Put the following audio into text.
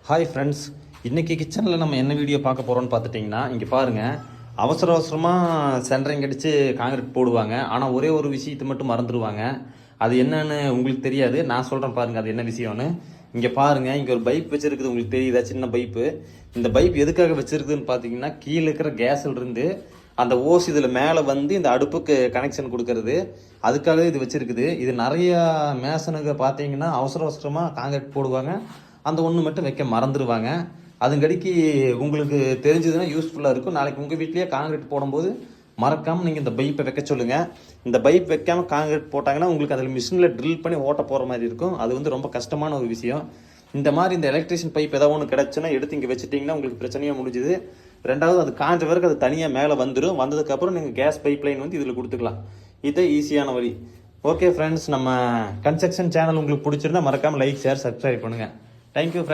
Hi friends, இன்றைக்கி கிச்சனில் நம்ம என்ன வீடியோ பார்க்க போகிறோம்னு பார்த்துட்டிங்கன்னா, இங்கே பாருங்கள். அவசரமாக சென்ட்ரிங் அடித்து காங்கிரீட் போடுவாங்க. ஆனால் ஒரே ஒரு விஷயத்தை மட்டும் மறந்துடுவாங்க. அது என்னன்னு உங்களுக்கு தெரியாது. நான் சொல்கிறேன் பாருங்கள் அது என்ன விஷயம்னு. இங்கே பாருங்கள், இங்கே ஒரு பைப் வச்சுருக்குது. உங்களுக்கு தெரியுதா? சின்ன பைப்பு. இந்த பைப் எதுக்காக வச்சுருக்குதுன்னு பார்த்தீங்கன்னா, கீழே இருக்கிற கேஸ்லேருந்து அந்த ஓஸ் இதில் மேலே வந்து இந்த அடுப்புக்கு கனெக்ஷன் கொடுக்கறது. அதுக்காகவே இது வச்சுருக்குது. இது நிறையா மேசனுக்கு பார்த்தீங்கன்னா அவசரமாக காங்கிரீட் போடுவாங்க. அந்த ஒன்று மட்டும் வைக்க மறந்துடுவாங்க. அதுங்கடிக்கு உங்களுக்கு தெரிஞ்சதுன்னா யூஸ்ஃபுல்லாக இருக்கும். நாளைக்கு உங்கள் வீட்லேயே காங்கிரீட் போடும்போது மறக்காமல் நீங்கள் இந்த பைப்பை வைக்க சொல்லுங்கள். இந்த பைப் வைக்காமல் காங்கிரீட் போட்டாங்கன்னா உங்களுக்கு அதில் மிஷினில் ட்ரில் பண்ணி ஓட்ட போகிற மாதிரி இருக்கும். அது வந்து ரொம்ப கஷ்டமான ஒரு விஷயம். இந்த மாதிரி இந்த எலக்ட்ரிஷியன் பைப் ஏதாவது ஒன்று கிடச்சுன்னா எடுத்து இங்கே வச்சுட்டிங்கன்னா உங்களுக்கு பிரச்சனையாக முடிஞ்சுது. ரெண்டாவது, அது காஞ்ச பிறகு அது தனியாக மேலே வந்துடும். வந்ததுக்கப்புறம் நீங்கள் கேஸ் பைப் லைன் வந்து இதில் கொடுத்துக்கலாம். இதே ஈஸியான வழி. ஓகே ஃப்ரெண்ட்ஸ், நம்ம கன்ஸ்ட்ரக்ஷன் சேனல் உங்களுக்கு பிடிச்சிருந்தா மறக்காமல் லைக், ஷேர், சப்ஸ்கிரைப் பண்ணுங்கள். Thank you friends.